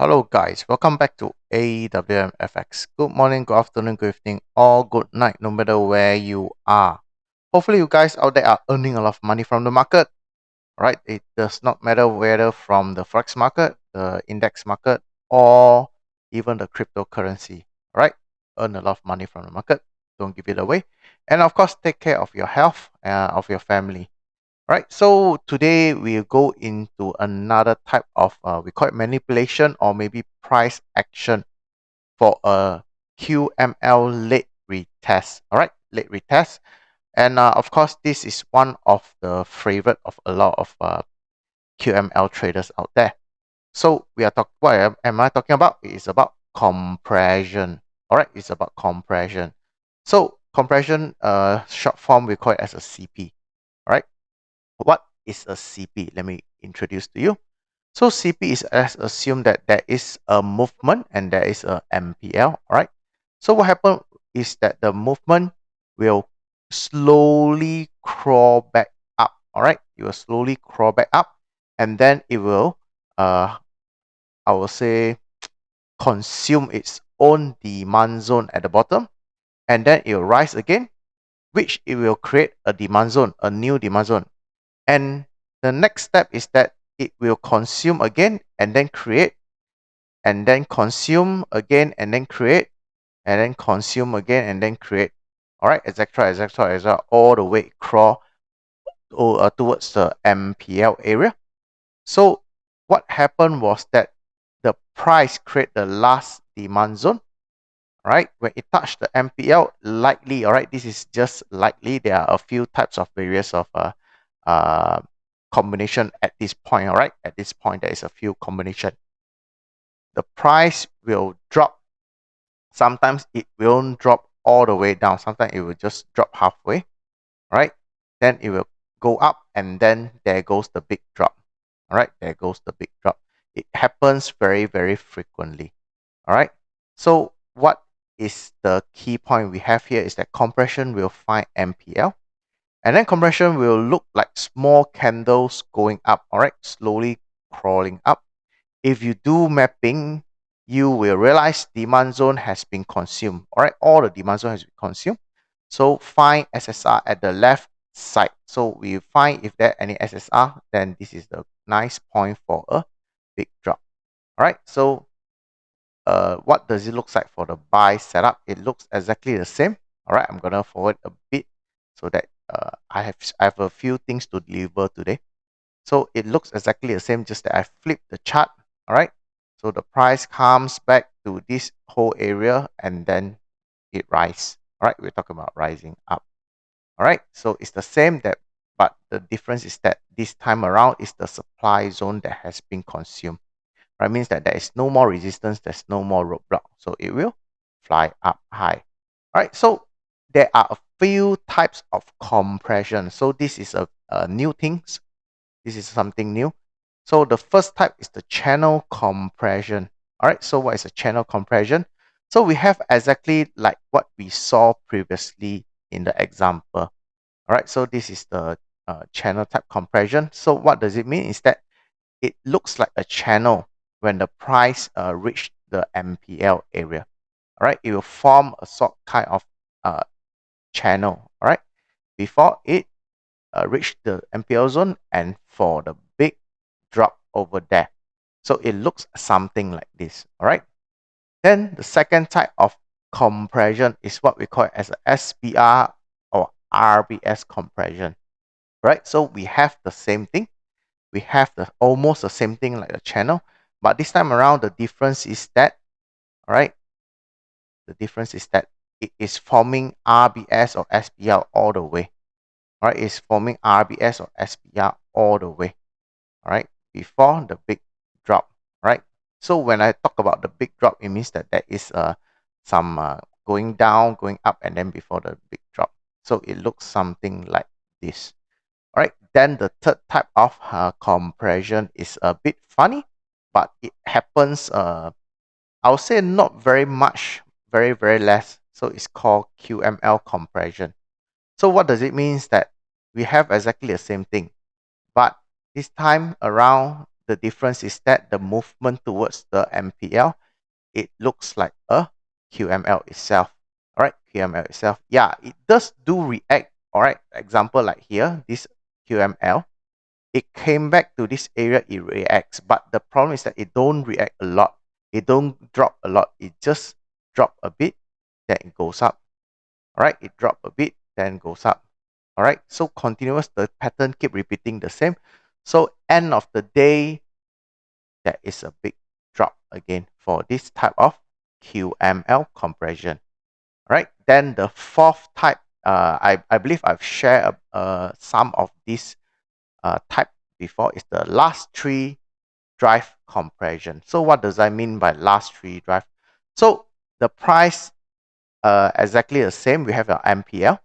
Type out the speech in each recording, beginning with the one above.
Hello guys, welcome back to AWMFX. Good morning, good afternoon, good evening, or good night, no matter where you are. Hopefully you guys out there are earning a lot of money from the market, right? It does not matter whether from the forex market, the index market, or even the cryptocurrency, right? Earn a lot of money from the market. Don't give it away. And of course, take care of your health, of your family. Right, so today we'll go into another type of, we call it manipulation or maybe price action for a QML late retest. All right, late retest. And of course, this is one of the favorite of a lot of QML traders out there. So we are talking, what am I talking about? It is about compression. All right, it's about compression. So compression, short form, we call it as a CP. All right. What is a CP? Let me introduce to you. So CP is, as assume that there is a movement and there is a MPL, right? So what happens is that the movement will slowly crawl back up, all right? It will slowly crawl back up, and then it will, I will say, consume its own demand zone at the bottom, and then it will rise again, which it will create a demand zone, a new demand zone. And the next step is that it will consume again and then create, and then consume again and then create, and then consume again and then create. All right, etc., etc., etc., all the way crawl towards the MPL area. So what happened was that the price create the last demand zone. Right, when it touched the MPL lightly, all right, this is just lightly. There are a few types of various of uh, combination at this point, all right. At this point, there is a few combination. The price will drop. Sometimes it won't drop all the way down. Sometimes it will just drop halfway, right? Then it will go up, and then there goes the big drop. All right, there goes the big drop. It happens very, very frequently. All right. So what is the key point we have here is that compression will find MPL, and then compression will look like small candles going up, all right, slowly crawling up. If you do mapping, you will realize demand zone has been consumed, all right, all the demand zone has been consumed. So find SSR at the left side. So we find if there any SSR, then this is the nice point for a big drop. All right, so what does it look like for the buy setup? It looks exactly the same. All right, I'm gonna forward a bit so that I have a few things to deliver today. So it looks exactly the same, just that I flip the chart. All right, so the price comes back to this whole area and then it rises. All right, we're talking about rising up. All right, so it's the same, that, but the difference is that this time around is the supply zone that has been consumed. Right, means that there is no more resistance, there's no more roadblock, so it will fly up high. All right, so there are a few types of compression. So this is a new thing. This is something new. So the first type is the channel compression. All right, so what is a channel compression? So we have exactly like what we saw previously in the example. All right, so this is the channel type compression. So what does it mean is that it looks like a channel when the price reach the MPL area. All right, it will form a sort kind of channel. All right, before it reach the MPL zone and for the big drop over there. So it looks something like this. All right. Then the second type of compression is what we call as a SPR or RBS compression. Right. So we have the same thing. We have the almost the same thing like a channel, but this time around the difference is that, all right, the difference is that it is forming RBS or SPR all the way. All right, it's forming RBS or SPR all the way. All right, before the big drop. Right. So when I talk about the big drop, it means that there is some going down, going up, and then before the big drop. So it looks something like this. All right, then the third type of compression is a bit funny, but it happens, I would say not very much, very, very less. So it's called QML compression. So what does it mean? Is that we have exactly the same thing, but this time around, the difference is that the movement towards the MPL, it looks like a QML itself. All right, QML itself. Yeah, it does do react. All right, example like here, this QML, it came back to this area, it reacts, but the problem is that it don't react a lot. It don't drop a lot. It just drop a bit, then it goes up. All right, it drop a bit, then goes up. All right, so continuous, the pattern keep repeating the same. So end of the day, there is a big drop again for this type of QML compression. All right, then the fourth type, I believe I've shared some of this type before, is the last three drive compression. So what does that mean by last three drive? So the price exactly the same. We have our MPL.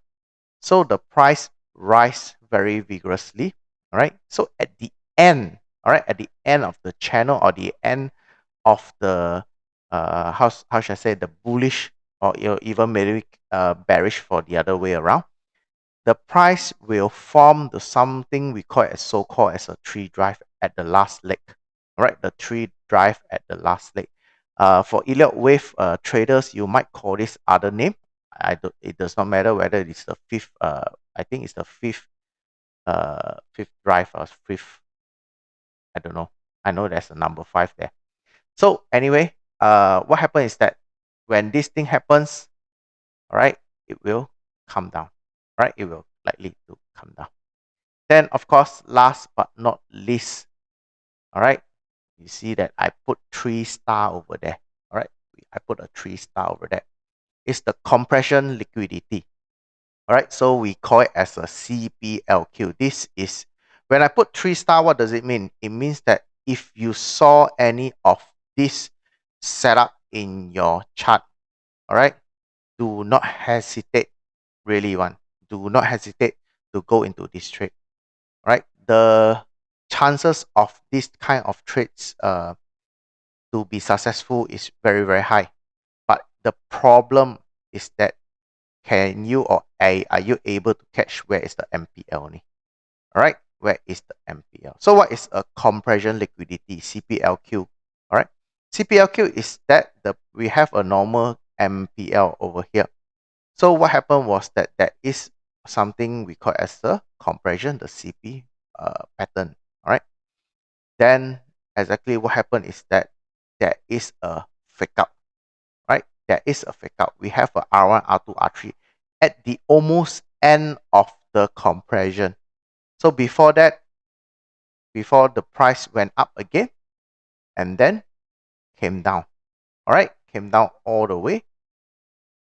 So the price rise very vigorously. All right. So at the end, all right, at the end of the channel or the end of the how should I say, the bullish or even maybe bearish for the other way around, the price will form the something we call it as so-called as a tree drive at the last leg. All right, the tree drive at the last leg. For elliott wave traders, you might call this other name. It does not matter whether it's the fifth. I think it's the fifth drive or fifth. I don't know. I know there's a number 5 there. So anyway, what happens is that when this thing happens, all right, it will come down. Right, it will likely to come down. Then, of course, last but not least, all right, you see that I put 3-star over there. All right, I put a 3-star over there. It's the compression liquidity. All right, so we call it as a CPLQ. This is, when I put 3-star, what does it mean? It means that if you saw any of this setup in your chart, all right, do not hesitate, really one. Do not hesitate to go into this trade. All right, the chances of this kind of trades to be successful is very, very high. But the problem is that can you or are you able to catch where is the MPL only? All right, where is the MPL? So what is a compression liquidity, CPLQ? All right, CPLQ is that we have a normal MPL over here. So what happened was that there is something we call as the compression, the CP pattern. All right, then exactly what happened is that there is a fake out. Right, there is a fake out. We have a R1, R2, R3 at the almost end of the compression. So before that, before the price went up again and then came down. All right, came down all the way.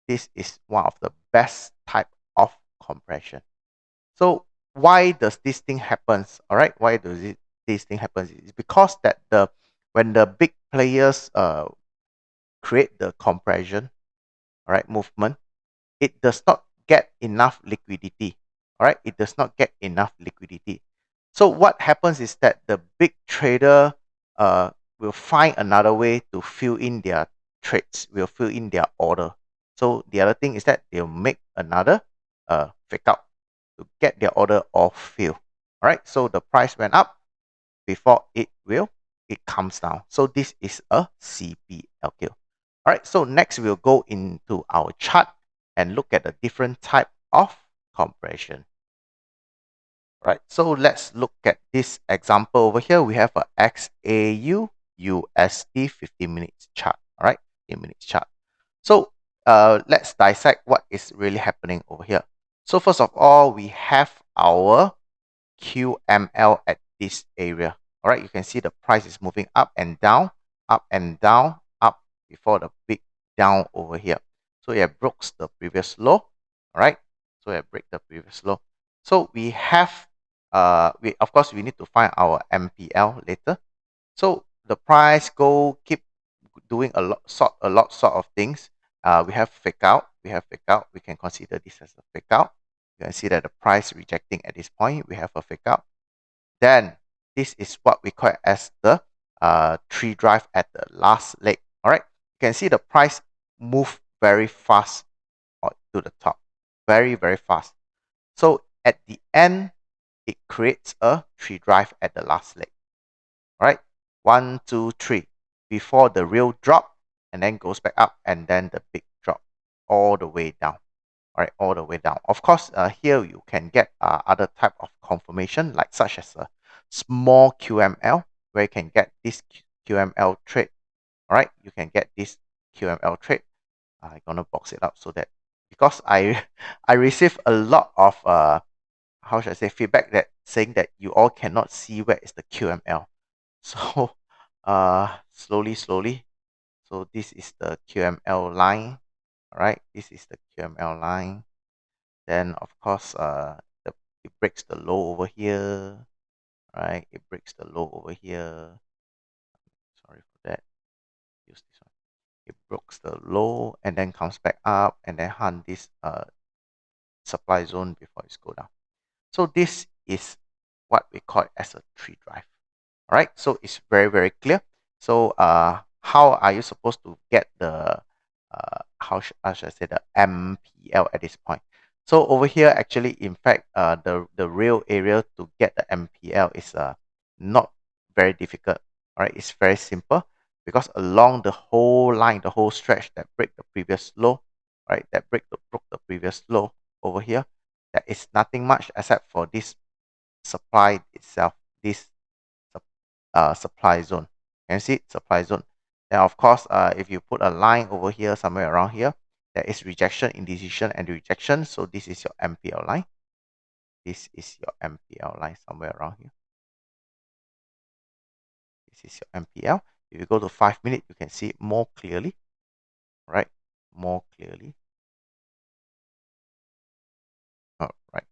This is one of the best type of compression. So why does this thing happens? All right, why does this thing happens? It's because that when the big players create the compression, all right, movement, it does not get enough liquidity. All right, it does not get enough liquidity. So what happens is that the big trader will find another way to fill in their trades, will fill in their order. So the other thing is that they'll make another fake out to get their order all filled. All right, so the price went up before it comes down. So this is a CPLQ. All right, so next we'll go into our chart and look at the different type of compression. Right, so let's look at this example over here. We have a XAU USD 15 minutes chart. All right, 15 minutes chart. So let's dissect what is really happening over here. So first of all, we have our QML at this area. All right, you can see the price is moving up and down, up and down, up before the big down over here. So it broke the previous low. All right, so it break the previous low. So we have of course we need to find our MPL later. So the price keep doing a lot sort of things. We have fake out. We can consider this as a fake out. You can see that the price rejecting at this point. We have a fake out. Then this is what we call as the tree drive at the last leg. All right. You can see the price move very fast to the top, very, very fast. So at the end, it creates a tree drive at the last leg. All right, 1, 2, 3 before the real drop, and then goes back up, and then the big drop all the way down. All right, all the way down. Of course, here you can get other type of confirmation, like such as a small QML, where you can get this QML trade. All right, you can get this QML trade. I'm gonna box it up so that, because I I receive a lot of how should I say, feedback that saying that you all cannot see where is the QML. So slowly. So this is the QML line. All right, this is the QML line. Then of course it breaks the low over here. Right, it breaks the low over here. Sorry for that. Use this one. It breaks the low and then comes back up and then hunt this supply zone before it go down. So this is what we call as a tree drive. All right, so it's very clear. So how are you supposed to get the how should I say, the MPL at this point? So over here, actually, in fact, the real area to get the MPL is not very difficult. All right, it's very simple, because along the whole line, the whole stretch that break the previous low, right, that broke the previous low over here, there is nothing much except for this supply itself, this supply zone. Can you see it? Supply zone. Then of course, if you put a line over here, somewhere around here, there is rejection, indecision, and rejection. So this is your MPL line. This is your MPL line somewhere around here. This is your MPL. If you go to 5 minutes, you can see it more clearly. Right? More clearly. All right.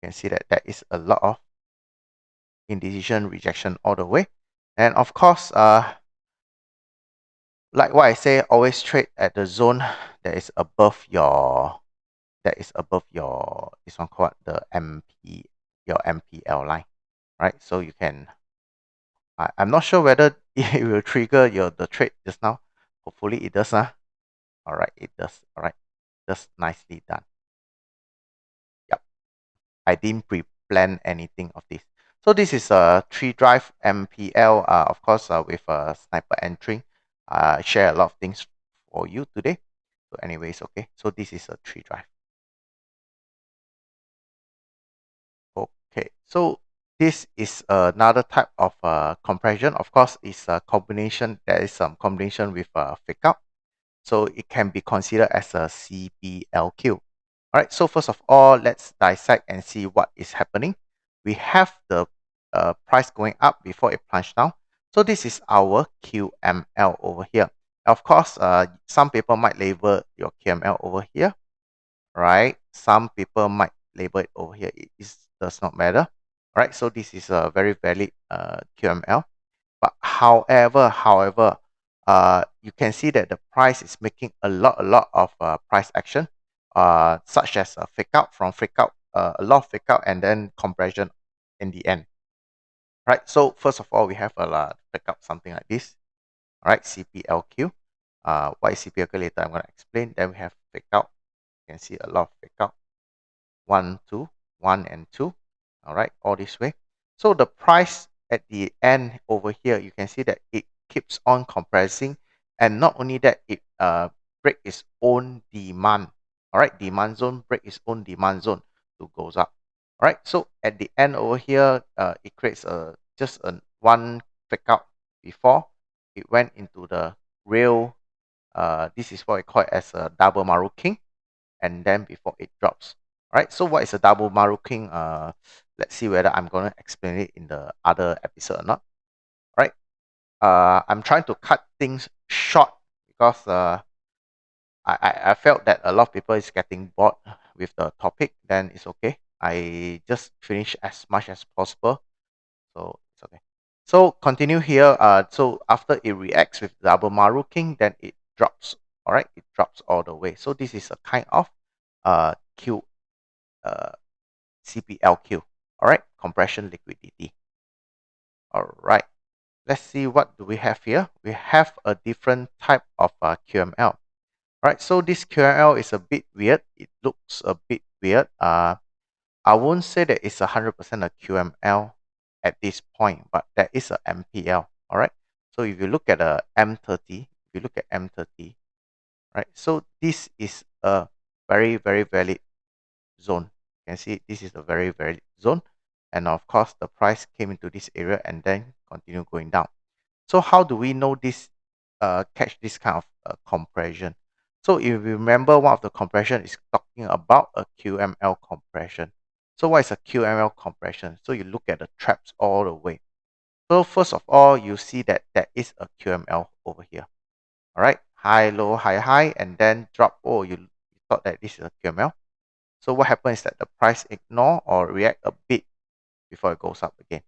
You can see that there is a lot of indecision, rejection all the way. And of course, like what I say, always trade at the zone that is above your this one called the your MPL line, right? So you can, I'm not sure whether it will trigger the trade just now. Hopefully it does. All right, it does. All right, just nicely done. Yep, I didn't pre-plan anything of this. So this is a 3 drive MPL, of course, with a sniper entering. Share a lot of things for you today. So anyways, okay. So this is a 3 drive. Okay, so this is another type of compression. Of course, it's a combination. There is some combination with fake out. So it can be considered as a CPLQ. All right, so first of all, let's dissect and see what is happening. We have the price going up before it plunged down. So this is our QML over here. Of course, some people might label your QML over here, right? Some people might label it over here. Does not matter, right? So this is a very valid QML. But however, you can see that the price is making a lot of price action, such as a fake out, a lot of fake out, and then compression in the end, right? So first of all, we have a fake out something like this, all right? CPLQ. Why is CPLQ later? I'm gonna explain. Then we have fake out. You can see a lot of fake out. 1, 2, 1 and 2. All right, all this way. So the price at the end over here, you can see that it keeps on compressing, and not only that, it break its own demand. All right, demand zone, break its own demand zone to goes up. All right, so at the end over here, it creates just a one fake out before it went into the real. This is what we call it as a double maruking, and then before it drops. All right, so what is a double maruking? Let's see whether I'm going to explain it in the other episode or not. All right, I'm trying to cut things short because I felt that a lot of people is getting bored with the topic. Then it's okay. I just finish as much as possible, so it's okay. So continue here. So after it reacts with double maruking, then it drops. All right, it drops all the way. So this is a kind of Q CPLQ. All right, compression liquidity. All right, let's see what do we have here. We have a different type of QML. All right, so this QML is a bit weird. It looks a bit weird. I won't say that it's 100% a QML at this point, but there is a MPL. All right, So if you look at a M30, if you look at M30, right? So this is a very, very valid zone. You can see this is a very valid zone. And of course, the price came into this area and then continue going down. So how do we know this, catch this kind of compression? So if you remember, one of the compression is talking about a QML compression. So what is a QML compression? So you look at the traps all the way. So first of all, you see that there is a QML over here. All right, high, low, high, high, and then drop. Oh, you thought that this is a QML. So what happens is that the price ignore or react a bit before it goes up again.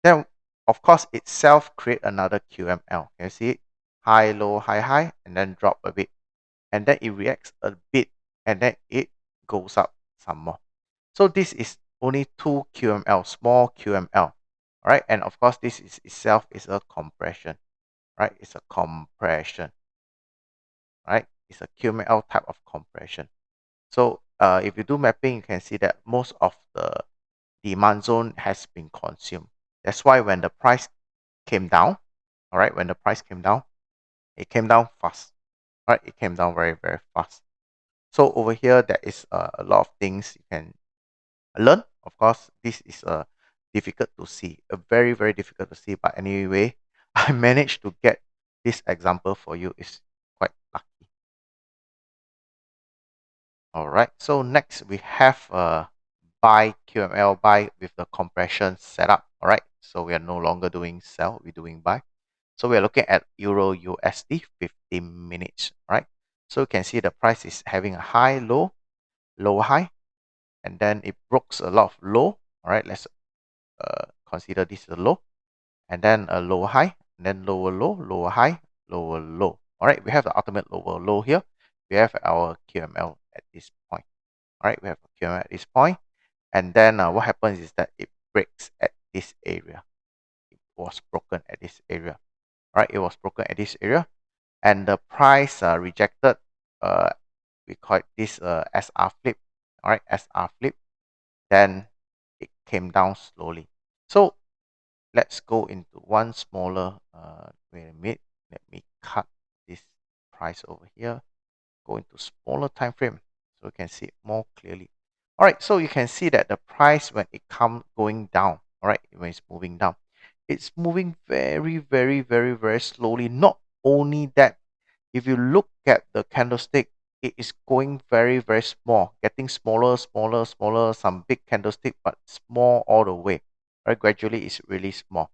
Then, of course, itself create another QML. Can you see it? High, low, high, high, and then drop a bit. And then it reacts a bit, and then it goes up some more. So this is only two QML, small QML. All right, and of course, this is itself is a compression, right? It's a compression, right? It's a QML type of compression. So if you do mapping, you can see that most of the demand zone has been consumed. That's why when the price came down, all right, when the price came down, it came down fast, right? It came down very, very fast. So over here, there is a lot of things you can learn. Of course, this is difficult to see, a very, very difficult to see. But anyway, I managed to get this example for you. Is quite lucky. All right. So next we have buy QML, buy with the compression setup. All right. So we are no longer doing sell, we're doing buy. So we are looking at Euro USD 15 minutes. All right. So you can see the price is having a high, low, low, high, and then it broke a lot of low. All right. Let's consider this a low, and then a lower high, and then lower low, lower high, lower low. All right. We have the ultimate lower low here. We have our QML at this point. All right. We have a QML at this point. And then what happens is that it breaks at this area. It was broken at this area. All right, it was broken at this area, and the price rejected. We call it this SR flip. All right, SR flip. Then it came down slowly. So let's go into one smaller. Wait a minute. Let me cut this price over here. Go into smaller time frame so you can see it more clearly. All right, so you can see that the price when it comes going down, all right, when it's moving down, it's moving very, very, very, very slowly. Not only that, if you look at the candlestick, it is going very, very small, getting smaller, smaller, smaller, some big candlestick, but small all the way. Right, gradually it's really small.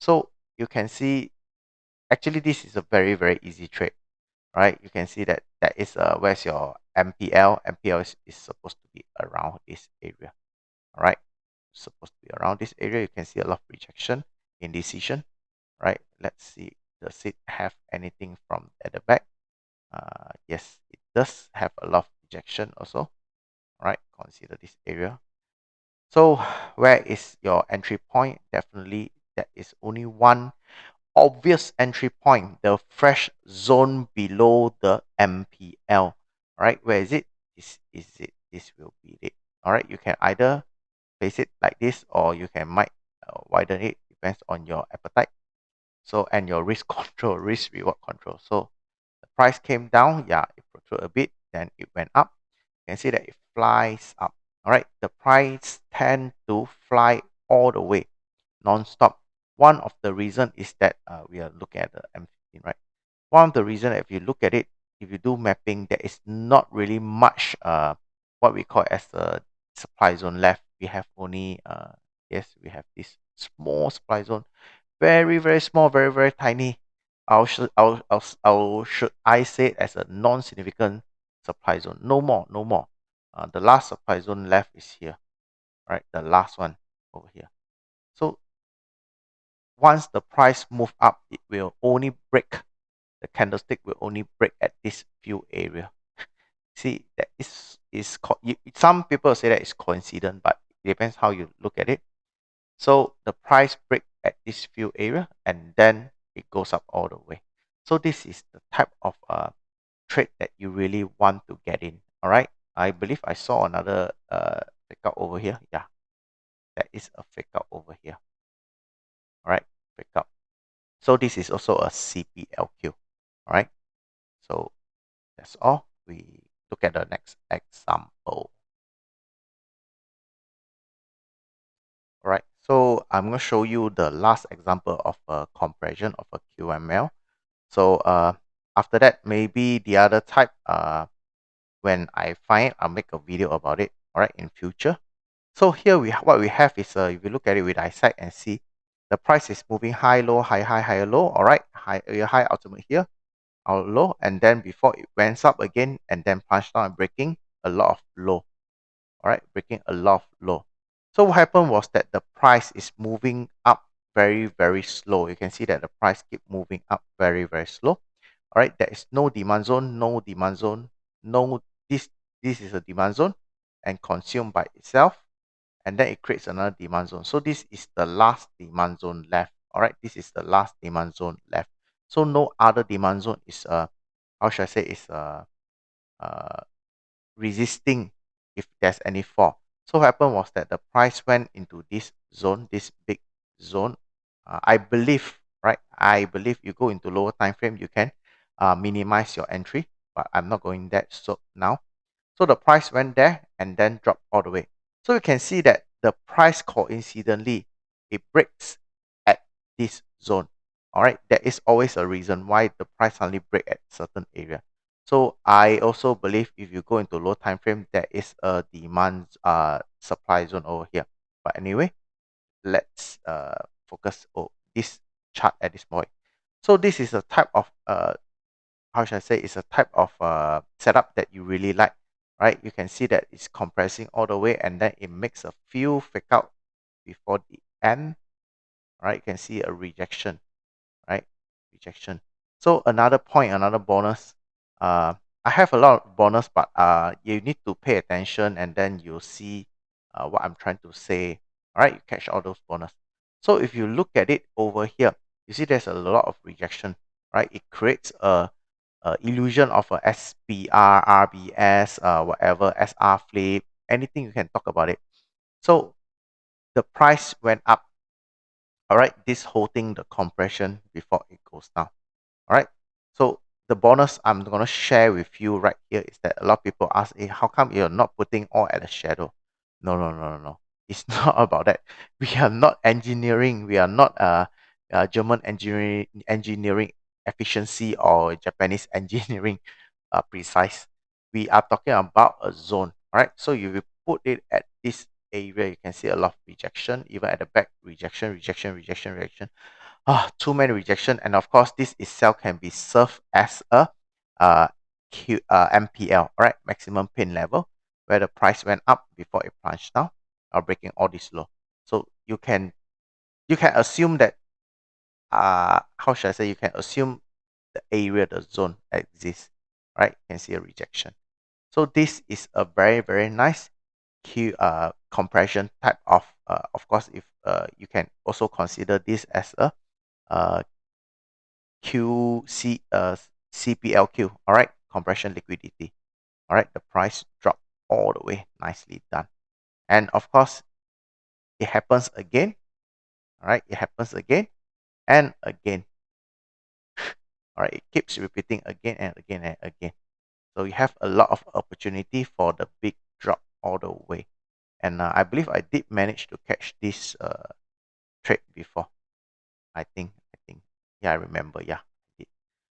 So you can see, actually, this is a very, very easy trade. Right, you can see that that is where's your MPL. MPL is supposed to be around this area. All right, supposed to be around this area. You can see a lot of rejection, indecision. Right, let's see, does it have anything from at the back? Yes, it does have a lot of rejection also. All right, consider this area. So where is your entry point? Definitely there is only one obvious entry point, the fresh zone below the MPL. Right, where is it? This is it. This will be it. All right, you can either place it like this, or you can might widen it. Depends on your appetite. So, and your risk control, risk reward control. So the price came down, yeah, it protruded a bit, then it went up. You can see that it flies up. All right, the price tend to fly all the way, non-stop. One of the reason is that we are looking at the M15, right? One of the reason, if you look at it, if you do mapping, there is not really much what we call as a supply zone left. We have only yes, we have this small supply zone, very, very small, very, very tiny. Should I say it as a non-significant supply zone? No more, no more. The last supply zone left is here, right? The last one over here. So once the price move up, it will only break. The candlestick will only break at this few area. See, that some people say that it's coincident, but it depends how you look at it. So the price break at this few area, and then it goes up all the way. So this is the type of trade that you really want to get in. All right. I believe I saw another fake out over here. Yeah, that is a fake out over here. All right, fake out. So this is also a CPLQ. All right. So that's all. We look at the next example. All right. So I'm going to show you the last example of a compression of a QML. So after that, maybe the other type, when I find it, I'll make a video about it, all right, in future. So here what we have is, if you look at it with eyesight and see, the price is moving high, low, high, high, higher, low, all right, high ultimate here, our low, and then before it went up again, and then punched down and breaking a lot of low, all right, breaking a lot of low. So what happened was that the price is moving up very, very slow. You can see that the price keep moving up very, very slow. All right, there is no demand zone, no demand zone, no, this is a demand zone and consumed by itself, and then it creates another demand zone. So this is the last demand zone left. All right, this is the last demand zone left. So no other demand zone is how should I say, is uh resisting if there's any fall. So what happened was that the price went into this zone, this big zone. I believe, right? I believe you go into lower time frame, you can minimize your entry, but I'm not going that so now. So the price went there and then dropped all the way. So you can see that the price coincidentally, it breaks at this zone. All right, there is always a reason why the price suddenly break at certain area. So I also believe if you go into low time frame, there is a demand supply zone over here. But anyway, let's focus on this chart at this point. So this is a type of how should I say, it's a type of setup that you really like, right? You can see that it's compressing all the way and then it makes a few fake out before the end, right? You can see a rejection, right? Rejection. So another point, another bonus. I have a lot of bonus, but you need to pay attention and then you'll see what I'm trying to say. All right, you catch all those bonus. So if you look at it over here, you see there's a lot of rejection, right? It creates a illusion of a SPR, RBS, whatever, SR flip, anything you can talk about it. So the price went up. All right, this holding the compression before it goes down. All right. So the bonus I'm gonna share with you right here is that a lot of people ask, hey, how come you're not putting all at the shadow? No, no, no, no, no. It's not about that. We are not engineering. We are not German engineering efficiency or Japanese engineering precise. We are talking about a zone. All right. So you will put it at this area. You can see a lot of rejection, even at the back, rejection, rejection, rejection, rejection. Too many rejection, and of course this itself can be served as a uh, MPL, all right, maximum pain level, where the price went up before it plunged down or breaking all this low. So you can assume that how should I say, you can assume the area, the zone exists, right? You can see a rejection. So this is a very, very nice compression type of course, if you can also consider this as a uh, CPLQ, all right, compression liquidity. All right, the price dropped all the way, nicely done. And of course, it happens again. All right, it happens again and again. All right, it keeps repeating again and again and again. So you have a lot of opportunity for the big drop all the way. And I believe I did manage to catch this trade before. I think, yeah, I remember, yeah. I did.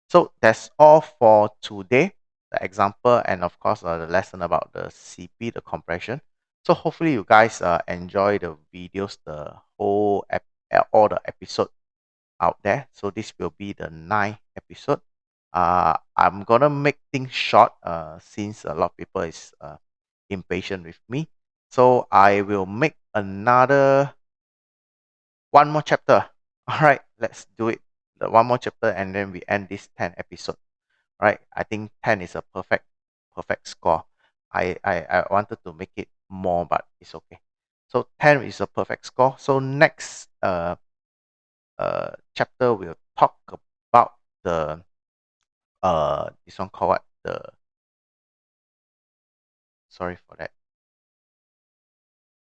So that's all for today. The example and of course the lesson about the CP, the compression. So hopefully you guys enjoy the videos, the whole all the episode out there. So this will be the ninth episode. I'm gonna make things short since a lot of people is impatient with me. So I will make another one more chapter. All right, let's do it. The one more chapter and then we end this 10 episode. Right, I think 10 is a perfect score. I wanted to make it more, but it's okay. So 10 is a perfect score. So next chapter we'll talk about the this one called what, the, sorry for that,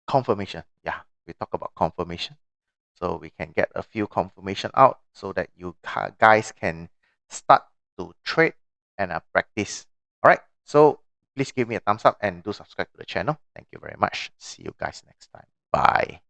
confirmation. Yeah, we talk about confirmation. so we can get a few confirmation out so that you guys can start to trade and practice. All right, so please give me a thumbs up and do subscribe to the channel. Thank you very much. See you guys next time. Bye.